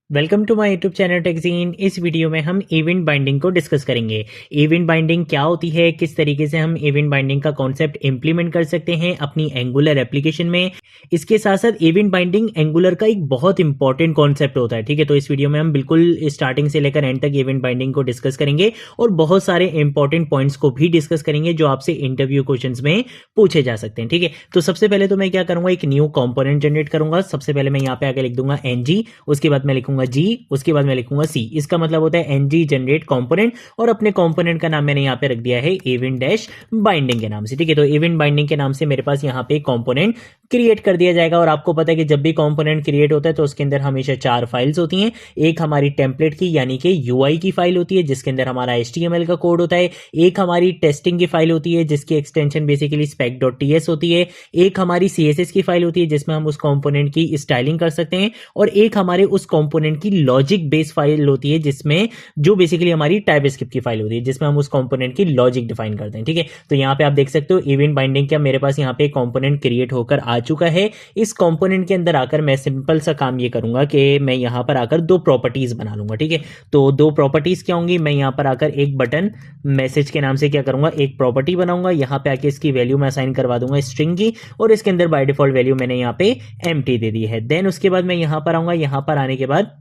Welcome to my YouTube channel Techgeen. इस video में हम इवेंट बाइंडिंग को डिस्कस करेंगे। इवेंट बाइंडिंग क्या होती है, किस तरीके से हम इवेंट बाइंडिंग का कॉन्सेप्ट इंप्लीमेंट कर सकते हैं अपनी एंगुलर एप्लीकेशन में। इसके साथ साथ इवेंट बाइंडिंग एंगुलर का एक बहुत इंपॉर्टेंट कॉन्सेप्ट होता है। ठीक है, तो इस वीडियो में हम बिल्कुल स्टार्टिंग से लेकर एंड तक इवेंट बाइंडिंग को डिस्कस करेंगे और बहुत सारे इंपॉर्टेंट पॉइंट्स को भी डिस्कस करेंगे जो आपसे इंटरव्यू क्वेश्चन में पूछे जा सकते हैं। ठीक है, तो सबसे पहले तो मैं क्या करूंगा, एक न्यू कॉम्पोनेंट जनरेट करूंगा। सबसे पहले मैं यहाँ पे आके लिख दूंगा एनजी, उसके बाद मैं लिखूंगा जी, उसके बाद मैं लिखूंगा सी। इसका मतलब होता है एनजी जनरेट कंपोनेंट, और अपने कंपोनेंट का नाम मैंने यहाँ पे रख दिया है इवेंट डैश बाइंडिंग के नाम से। ठीक है, तो इवेंट बाइंडिंग के नाम से मेरे पास यहाँ पे कंपोनेंट क्रिएट कर दिया जाएगा। और आपको पता है कि जब भी कंपोनेंट क्रिएट होता है तो उसके अंदर हमेशा 4 फाइल्स होती हैं। एक हमारी टेम्पलेट की यानी कि यूआई की फाइल होती है जिसके अंदर हमारा एचटीएमएल का कोड होता है। एक हमारी टेस्टिंग की फाइल होती है जिसकी एक्सटेंशन बेसिकली spec.ts होती है। एक हमारी सीएसएस की फाइल होती है जिसमें हम उस कंपोनेंट की स्टाइलिंग कर सकते हैं। और एक हमारे उस कंपोनेंट की लॉजिक बेस फाइल होती है जिसमें जो बेसिकली हमारी टाइपस्क्रिप्ट की फाइल होती है जिसमें हम उस कंपोनेंट की लॉजिक डिफाइन करते हैं। ठीक है, तो यहाँ पे आप देख सकते हो इवेंट बाइंडिंग का मेरे पास यहाँ पे कंपोनेंट क्रिएट होकर आ चुका है। इस कंपोनेंट के अंदर आकर मैं सिंपल सा काम ये करूंगा कि मैं यहाँ पर आकर 2 प्रॉपर्टीज बना लूंगा। ठीक है, तो 2 प्रॉपर्टीज क्या होंगी, मैं यहाँ पर आकर एक बटन मैसेज के नाम से क्या करूंगा, एक प्रॉपर्टी बनाऊंगा। यहाँ पे आके इसकी वैल्यू मैं असाइन करवा दूंगा स्ट्रिंग की, और इसके अंदर बाय डिफॉल्ट वैल्यू मैंने यहाँ पे एम्प्टी दे दी है। देन उसके बाद मैं यहाँ पर आऊंगा, यहाँ पर आने के बाद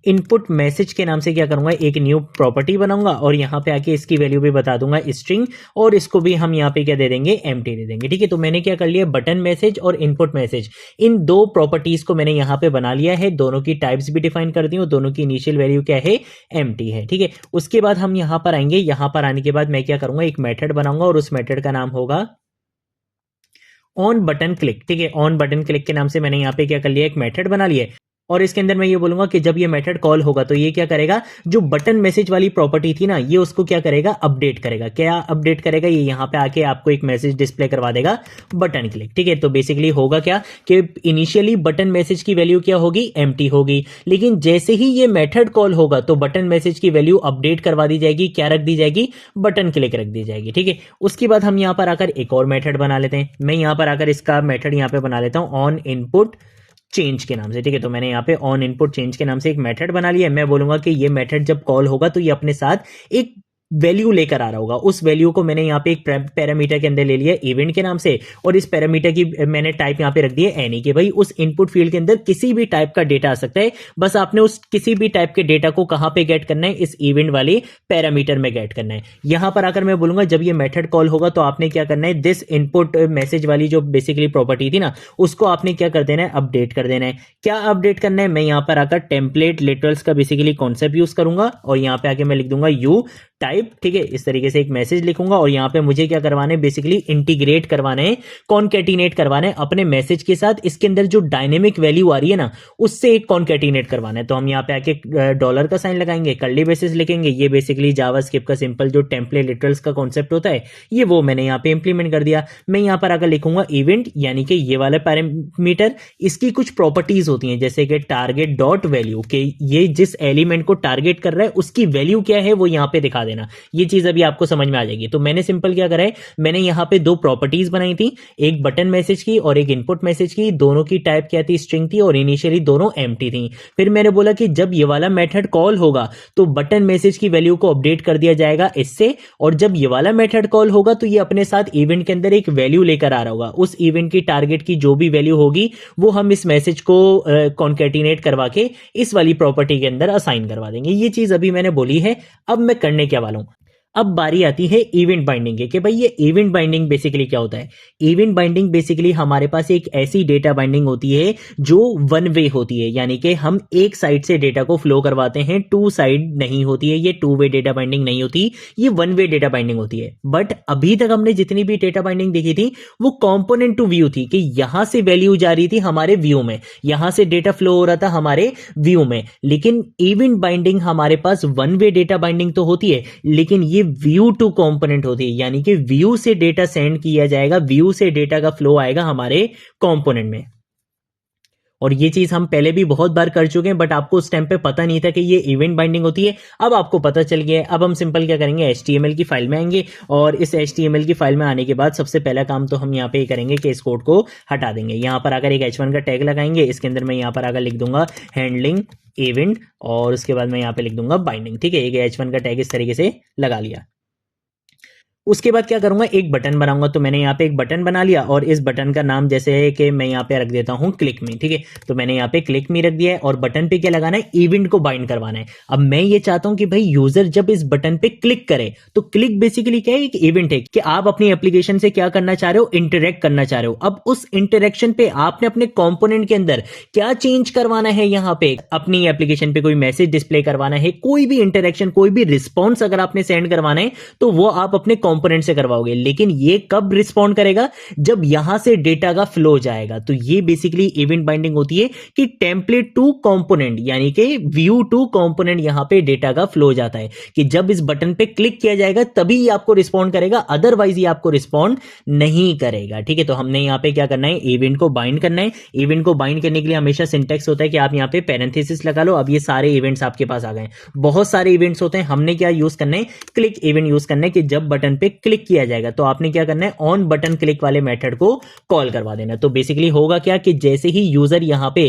इनपुट मैसेज के नाम से क्या करूंगा, एक न्यू प्रॉपर्टी बनाऊंगा और यहाँ पे आके इसकी वैल्यू भी बता दूंगा स्ट्रिंग, और इसको भी हम यहाँ पे क्या दे देंगे, एम्प्टी दे देंगे। ठीक है, तो मैंने क्या कर लिया, बटन मैसेज और इनपुट मैसेज, इन 2 प्रॉपर्टीज को मैंने यहाँ पे बना लिया है। दोनों की टाइप्स भी डिफाइन कर दी हूँ, दोनों की इनिशियल वैल्यू क्या है, एम्प्टी है। ठीक है, उसके बाद हम यहाँ पर आएंगे। यहाँ पर आने के बाद मैं क्या करूंगा, एक मेथड बनाऊंगा और उस मेथड का नाम होगा ऑन बटन क्लिक। ठीक है, ऑन बटन क्लिक के नाम से मैंने यहाँ पे क्या कर लिया, एक मेथड बना लिया है। और इसके अंदर मैं ये बोलूंगा कि जब ये मेथड कॉल होगा तो ये क्या करेगा, जो बटन मैसेज वाली प्रॉपर्टी थी ना, ये उसको क्या करेगा, अपडेट करेगा। क्या अपडेट करेगा, ये यहाँ पे आके आपको एक मैसेज डिस्प्ले करवा देगा, बटन क्लिक। ठीक है, तो बेसिकली होगा क्या कि इनिशियली बटन मैसेज की वैल्यू क्या होगी, एम्प्टी होगी, लेकिन जैसे ही ये मेथड कॉल होगा तो बटन मैसेज की वैल्यू अपडेट करवा दी जाएगी। क्या रख दी जाएगी, बटन क्लिक रख दी जाएगी। ठीक है, उसके बाद हम यहाँ पर आकर एक और मेथड बना लेते हैं। मैं यहाँ पर आकर इसका मेथड यहाँ पे बना लेता हूँ ऑन इनपुट चेंज के नाम से। ठीक है, तो मैंने यहाँ पे ऑन इनपुट चेंज के नाम से एक मेथड बना लिया है। मैं बोलूंगा कि ये मेथड जब कॉल होगा तो ये अपने साथ एक वैल्यू लेकर आ रहा होगा। उस वैल्यू को मैंने यहाँ पे एक पैरामीटर के अंदर ले लिया इवेंट के नाम से, और इस पैरामीटर की मैंने टाइप यहाँ पे रख दी है एनी, कि भाई उस इनपुट फील्ड के अंदर किसी भी टाइप का डेटा आ सकता है। बस आपने उस किसी भी टाइप के डेटा को कहां पे गेट करना है, इस इवेंट वाले पैरामीटर में गेट करना है। यहां पर आकर मैं बोलूंगा जब ये मेथड कॉल होगा तो आपने क्या करना है, दिस इनपुट मैसेज वाली जो बेसिकली प्रॉपर्टी थी ना, उसको आपने क्या कर देना है, अपडेट कर देना है। क्या अपडेट करना है, मैं यहां पर आकर टेम्पलेट लिटरल्स का बेसिकली कॉन्सेप्ट यूज करूंगा, और यहां पे आके मैं लिख दूंगा यू टाइप। ठीक है, इस तरीके से एक मैसेज लिखूंगा, और यहां पे मुझे क्या करवाना है, बेसिकली इंटीग्रेट करवाना है, कॉन्केटिनेट करवाना है अपने मैसेज के साथ। इसके अंदर जो डायनेमिक वैल्यू आ रही है ना, उससे एक कॉन्केटिनेट करवाना है। तो हम यहाँ पे आके डॉलर का साइन लगाएंगे, कर्ली ब्रेसेस लिखेंगे। ये बेसिकली जावास्क्रिप्ट का सिंपल जो टेम्पलेट लिटरल्स का कॉन्सेप्ट होता है, ये वो मैंने यहाँ पे इंप्लीमेंट कर दिया। मैं यहाँ पर आकर लिखूंगा इवेंट, यानी कि ये वाला पैरामीटर, इसकी कुछ प्रॉपर्टीज होती हैं जैसे कि टारगेट डॉट वैल्यू, के ये जिस एलिमेंट को टारगेट कर रहा है उसकी वैल्यू क्या है वो यहाँ पे दिखा देना। ये चीज अभी आपको समझ में आ जाएगी। तो मैंने सिंपल क्या करा है, मैंने यहाँ पे 2 प्रॉपर्टीज बनाई थी, एक बटन मैसेज की और एक इनपुट मैसेज की। दोनों की टाइप क्या थी, स्ट्रिंग थी, और इनिशियली दोनों एम्प्टी थी। फिर मैंने बोला कि जब ये वाला मेथड कॉल होगा तो बटन मैसेज की वैल्यू को अपडेट कर दिया जाएगा इससे, और जब ये वाला मेथड कॉल होगा तो ये अपने साथ इवेंट के अंदर एक वैल्यू लेकर आ रहा होगा। उस इवेंट की टारगेट की जो भी वैल्यू होगी वो हम इस मैसेज को कॉन्केटिनेट करवा के इस वाली प्रॉपर्टी के अंदर असाइन करवा देंगे। ये चीज अभी मैंने बोली है। अब मैं करने क्या वाला हूं, अब बारी आती है इवेंट बाइंडिंग के, कि भाई ये इवेंट बाइंडिंग बेसिकली क्या होता है। इवेंट बाइंडिंग बेसिकली हमारे पास एक ऐसी डेटा बाइंडिंग होती है जो वन वे होती है, यानी कि हम एक साइड से डेटा को फ्लो करवाते हैं, 2 साइड नहीं होती है। ये 2 वे डेटा बाइंडिंग नहीं होती, ये 1 वे डेटा बाइंडिंग होती है। बट अभी तक हमने जितनी भी डेटा बाइंडिंग देखी थी वो कॉम्पोनेंट टू व्यू थी, कि यहां से वैल्यू जा रही थी हमारे व्यू में, यहां से डेटा फ्लो हो रहा था हमारे व्यू में। लेकिन इवेंट बाइंडिंग हमारे पास 1 वे डेटा बाइंडिंग तो होती है, लेकिन ये व्यू टू कंपोनेंट होती है, यानी कि व्यू से डेटा सेंड किया जाएगा, व्यू से डेटा का फ्लो आएगा हमारे कंपोनेंट में। और ये चीज हम पहले भी बहुत बार कर चुके हैं, बट आपको उस टाइम पे पता नहीं था कि ये इवेंट बाइंडिंग होती है। अब आपको पता चल गया है। अब हम सिंपल क्या करेंगे, HTML की फाइल में आएंगे और इस HTML की फाइल में आने के बाद सबसे पहला काम तो हम यहाँ पे करेंगे कि इस कोड को हटा देंगे। यहाँ पर आकर एक H1 का टैग लगाएंगे, इसके अंदर मैं यहाँ पर आकर लिख दूंगा हैंडलिंग इवेंट और उसके बाद मैं यहाँ पे लिख दूंगा बाइंडिंग। ठीक है, एक H1 का टैग इस तरीके से लगा लिया। उसके बाद क्या करूंगा, एक बटन बनाऊंगा। तो मैंने यहाँ पे एक बटन बना लिया और इस बटन का नाम जैसे है कि मैं यहाँ पे रख देता हूँ क्लिक मी। ठीक है, तो मैंने यहाँ पे क्लिक मी रख दिया है और बटन पे क्या लगाना है, इवेंट को बाइंड करवाना है। अब मैं ये चाहता हूं कि भाई यूजर जब इस बटन पे क्लिक करे, तो क्लिक बेसिकली क्या है, एक इवेंट है कि आप अपनी एप्लीकेशन से क्या करना चाह रहे हो, इंटरेक्ट करना चाह रहे हो। अब उस इंटरेक्शन पे आपने अपने कंपोनेंट के अंदर क्या चेंज करवाना है, यहाँ पे अपनी एप्लीकेशन पे कोई मैसेज डिस्प्ले करवाना है, कोई भी इंटरेक्शन, कोई भी रिस्पॉन्स अगर आपने सेंड करवाना है तो वो आप अपने कंपोनेंट से करवाओगे। लेकिन ये कब रिस्पॉन्ड करेगा, जब यहां से डेटा का फ्लो जाएगा। तो ये बेसिकली इवेंट बाइंडिंग होती है कि टेम्पलेट टू कंपोनेंट यानी कि व्यू टू कंपोनेंट यहां पे डेटा का फ्लो जाता है कि जब इस बटन पे क्लिक किया जाएगा तभी ये आपको रिस्पॉन्ड करेगा, अदरवाइज ये आपको रिस्पॉन्ड नहीं करेगा। ठीक है, तो हमने यहां पे क्या करना है, इवेंट को बाइंड करना है। इवेंट को बाइंड करने के लिए हमेशा सिंटेक्स होता है कि आप यहां पे पैरेंथेसिस लगा लो। अब ये सारे इवेंट्स आपके पास आ गए, बहुत सारे इवेंट्स होते हैं। हमने क्या यूज करना है, क्लिक इवेंट यूज करना है कि जब बटन पे क्लिक किया जाएगा तो आपने क्या करना है, ऑन बटन क्लिक वाले मेथड को कॉल करवा देना। तो बेसिकली होगा क्या कि जैसे ही यूजर यहां पे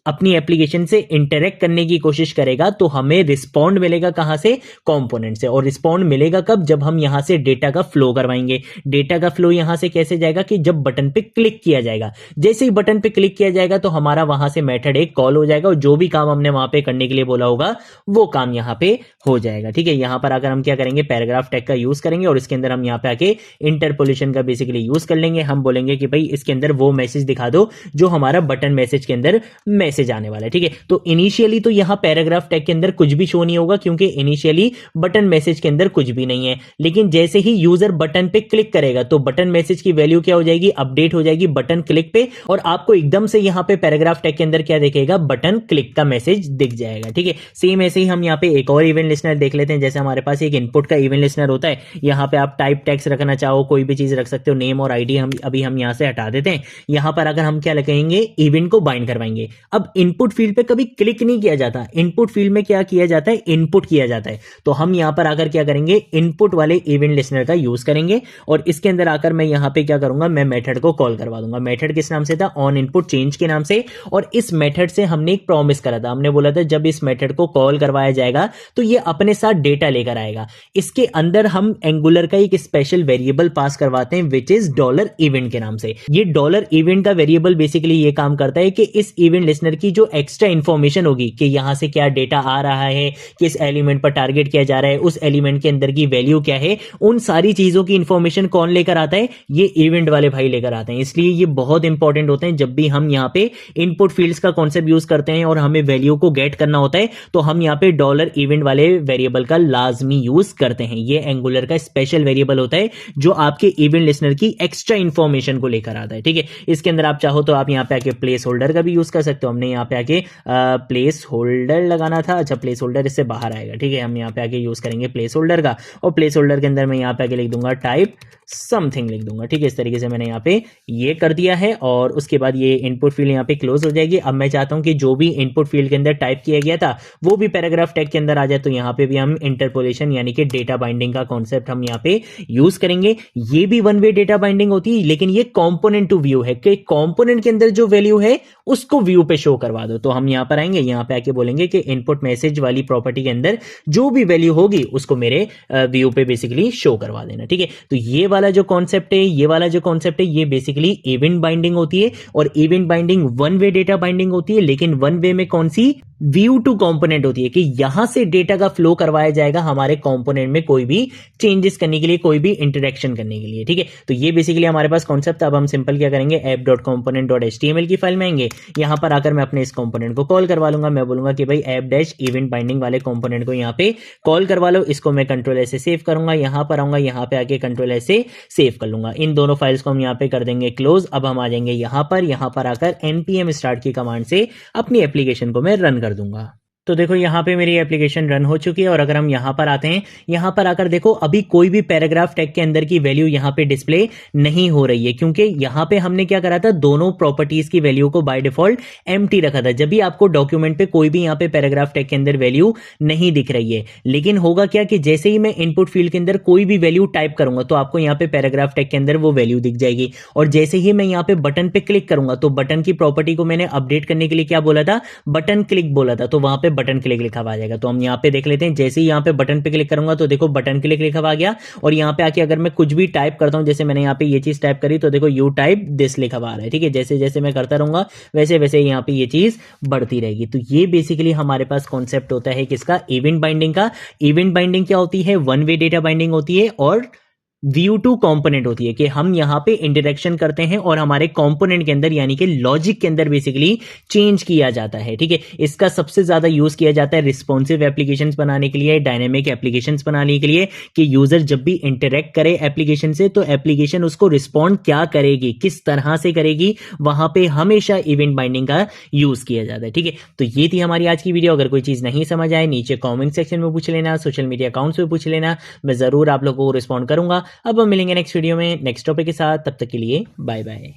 अपनी एप्लीकेशन से इंटरेक्ट करने की कोशिश करेगा तो हमें रिस्पॉन्ड मिलेगा कहां से, कंपोनेंट से। और रिस्पॉन्ड मिलेगा कब, जब हम यहां से डेटा का फ्लो करवाएंगे। डेटा का फ्लो यहां से कैसे जाएगा कि जब बटन पे क्लिक किया जाएगा, जैसे ही बटन पे क्लिक किया जाएगा तो हमारा वहां से मेथड एक कॉल हो जाएगा और जो भी काम हमने वहां पे करने के लिए बोला होगा वो काम यहां पे हो जाएगा। ठीक है, यहां पर आकर हम क्या करेंगे, पैराग्राफ टैग का यूज करेंगे और इसके अंदर हम यहां पे आके इंटरपोलेशन का बेसिकली यूज कर लेंगे। हम बोलेंगे कि भाई इसके अंदर वो मैसेज दिखा दो जो हमारा बटन मैसेज के अंदर मैसेज आने वाला है। ठीक है, तो इनिशियली तो यहां पैराग्राफ टैग के अंदर कुछ भी शो नहीं होगा क्योंकि इनिशियली बटन मैसेज के अंदर कुछ भी नहीं है। लेकिन जैसे ही यूजर बटन पे क्लिक करेगा तो बटन मैसेज की वैल्यू क्या हो जाएगी, अपडेट हो जाएगी बटन क्लिक पे और आपको एकदम से यहां पे पैराग्राफ टैग के अंदर क्या दिखेगा, बटन क्लिक का मैसेज दिख जाएगा। ठीक है, सेम ऐसे ही हम यहां पे एक और इवेंट लिस्नर देख लेते हैं। जैसे हमारे पास एक इनपुट का इवेंट लिस्नर होता है, यहां पे आप टाइप टेक्स्ट रखना चाहो, कोई भी चीज रख सकते हो, नेम और आईडी हम यहां से हटा देते हैं। यहां पर अगर हम क्या लगाएंगे, इवेंट को बाइंड करवाएंगे। अब इनपुट फील्ड पे कभी क्लिक नहीं किया जाता, इनपुट फील्ड में क्या किया जाता है, इनपुट किया जाता है। तो हम यहां पर आकर क्या करेंगे, इनपुट वाले इवेंट लिस्नर का यूज करेंगे और इसके अंदर आकर मैं यहां पे क्या करूंगा, मैं मेथड को कॉल करवा दूंगा। मेथड किस नाम से था, ऑन इनपुट चेंज के नाम से। और इस मेथड से हमने एक प्रॉमिस करा था, हमने बोला था जब इस मेथड को कॉल करवाया जाएगा तो ये अपने साथ डेटा लेकर आएगा। इसके अंदर हम एंगुलर का एक स्पेशल वेरिएबल पास करवाते हैं विच इज डॉलर इवेंट के नाम से। ये डॉलर इवेंट का वेरिएबल बेसिकली ये काम करता है कि इस इवेंट लिस्नर की जो एक्स्ट्रा इंफॉर्मेशन होगी कि यहां से क्या डेटा आ रहा है, किस एलिमेंट पर टारगेट किया जा रहा है, उस एलिमेंट के अंदर की वैल्यू क्या है, उन सारी चीजों की इंफॉर्मेशन कौन लेकर आता है, ये इवेंट वाले भाई लेकर आते हैं। इसलिए ये बहुत इंपॉर्टेंट होते हैं। जब भी हम यहाँ पे इनपुट फील्ड्स का कॉन्सेप्ट यूज करते हैं और हमें वैल्यू को गेट करना होता है तो हम यहाँ पे डॉलर इवेंट वाले वेरिएबल का लाजमी यूज करते हैं। ये एंगुलर का स्पेशल वेरिएबल होता है जो आपके इवेंट लिस्नर की एक्स्ट्रा इंफॉर्मेशन को लेकर आता है। ठीक है, इसके अंदर आप चाहो तो आप यहाँ पे आके प्लेस होल्डर का भी यूज कर सकते हो। हमने यहाँ पे आके प्लेस होल्डर लगाना था, अच्छा प्लेस होल्डर इससे बाहर आएगा। ठीक है, हम यहाँ पे आके यूज करेंगे प्लेस होल्डर का और प्लेस होल्डर के अंदर मैं यहाँ पे आके लिख दूंगा टाइप समथिंग लिख दूंगा। ठीक है, इस तरीके से मैंने यहाँ पे ये कर दिया है और उसके बाद ये इनपुट फील्ड यहाँ पे क्लोज हो जाएगी। अब मैं चाहता हूं कि जो भी इनपुट फील्ड के अंदर टाइप किया गया था वो भी पैराग्राफ टैग के अंदर आ जाए। तो यहाँ पे भी हम इंटरपोलेशन यानी कि डेटा बाइंडिंग का कॉन्सेप्ट हम यहाँ पे यूज करेंगे। ये भी वन वे डेटा बाइंडिंग होती है लेकिन ये कंपोनेंट टू व्यू है कि कंपोनेंट के अंदर जो वैल्यू है उसको व्यू पे शो करवा दो। तो हम यहाँ पर आएंगे, यहाँ पे आके बोलेंगे कि इनपुट मैसेज वाली प्रॉपर्टी के अंदर जो भी वैल्यू होगी उसको मेरे व्यू पे बेसिकली शो करवा देना। ठीक है, तो ये वाला जो कॉन्सेप्ट है, ये बेसिकली इवेंट बाइंडिंग होती है और event binding one way data binding होती है। लेकिन वन वे में कौन सी, व्यू टू कंपोनेंट होती है कि यहां से डेटा का फ्लो करवाया जाएगा हमारे कंपोनेंट में कोई भी चेंजेस करने के लिए, कोई भी इंटरेक्शन करने के लिए। ठीक है, तो ये बेसिकली हमारे पास कॉन्सेप्ट। अब हम सिंपल क्या करेंगे, app.component.html की फाइल में आएंगे। यहां पर आकर मैं अपने इस कंपोनेंट को कॉल करवा लूंगा। मैं बोलूंगा कि भाई app-इवेंट बाइंडिंग वाले कंपोनेंट को यहां पे कॉल करवा लो। इसको मैं कंट्रोल एस से सेव करूंगा, यहां पर आऊंगा, यहां पे आके कंट्रोल एस से सेव कर लूंगा। इन दोनों फाइल्स को हम यहां पे कर देंगे क्लोज। अब हम आ जाएंगे यहां पर आकर npm start की कमांड से अपनी एप्लीकेशन को मैं रन कर दूंगा। तो देखो यहाँ पे मेरी एप्लीकेशन रन हो चुकी है और अगर हम यहाँ पर आते हैं, यहाँ पर आकर देखो अभी कोई भी पैराग्राफ टैग के अंदर की वैल्यू यहाँ पे डिस्प्ले नहीं हो रही है, क्योंकि यहाँ पे हमने क्या करा था, दोनों प्रॉपर्टीज की वैल्यू को बाय डिफॉल्ट एम्प्टी रखा था। जब भी आपको डॉक्यूमेंट पे कोई भी यहाँ पे पैराग्राफ टैग के अंदर वैल्यू नहीं दिख रही है, लेकिन होगा क्या कि जैसे ही मैं इनपुट फील्ड के अंदर कोई भी वैल्यू टाइप करूंगा तो आपको यहाँ पे पैराग्राफ टैग के अंदर वो वैल्यू दिख जाएगी। और जैसे ही मैं यहाँ पे बटन पे क्लिक करूंगा तो बटन की प्रॉपर्टी को मैंने अपडेट करने के लिए क्या बोला था, बटन क्लिक बोला था, तो वहां पे बटन क्लिक लिखा हुआ आ जाएगा। तो हम यहाँ पे देख लेते हैं, जैसे ही यहाँ पे बटन पे क्लिक करूंगा तो देखो बटन क्लिक लिखा हुआ आ गया। और यहाँ पे आके अगर मैं कुछ भी टाइप करता हूँ, जैसे मैंने यहाँ पे ये चीज टाइप करी तो देखो यू टाइप दिस लिखा हुआ आ रहा है। ठीक है, जैसे जैसे मैं करता रहूंगा वैसे वैसे यहाँ पे ये चीज बढ़ती रहेगी। तो ये बेसिकली हमारे पास कॉन्सेप्ट होता है किसका, इवेंट बाइंडिंग का। इवेंट बाइंडिंग क्या होती है, वन वे डेटा बाइंडिंग होती है और व्यू टू कंपोनेंट होती है कि हम यहां पे इंटरेक्शन करते हैं और हमारे कंपोनेंट के अंदर यानी कि लॉजिक के अंदर बेसिकली चेंज किया जाता है। ठीक है, इसका सबसे ज्यादा यूज किया जाता है रिस्पॉन्सिव एप्लीकेशंस बनाने के लिए, डायनेमिक एप्लीकेशंस बनाने के लिए, कि यूजर जब भी इंटरेक्ट करे एप्लीकेशन से तो एप्लीकेशन उसको रिस्पॉन्ड क्या करेगी, किस तरह से करेगी, वहां पे हमेशा इवेंट बाइंडिंग का यूज किया जाता है। ठीक है, तो ये थी हमारी आज की वीडियो। अगर कोई चीज नहीं समझ आए नीचे कॉमेंट सेक्शन में पूछ लेना, सोशल मीडिया अकाउंट्स में पूछ लेना, मैं जरूर आप लोगों को रिस्पॉन्ड करूंगा। अब हम मिलेंगे नेक्स्ट वीडियो में नेक्स्ट टॉपिक के साथ, तब तक के लिए बाय बाय।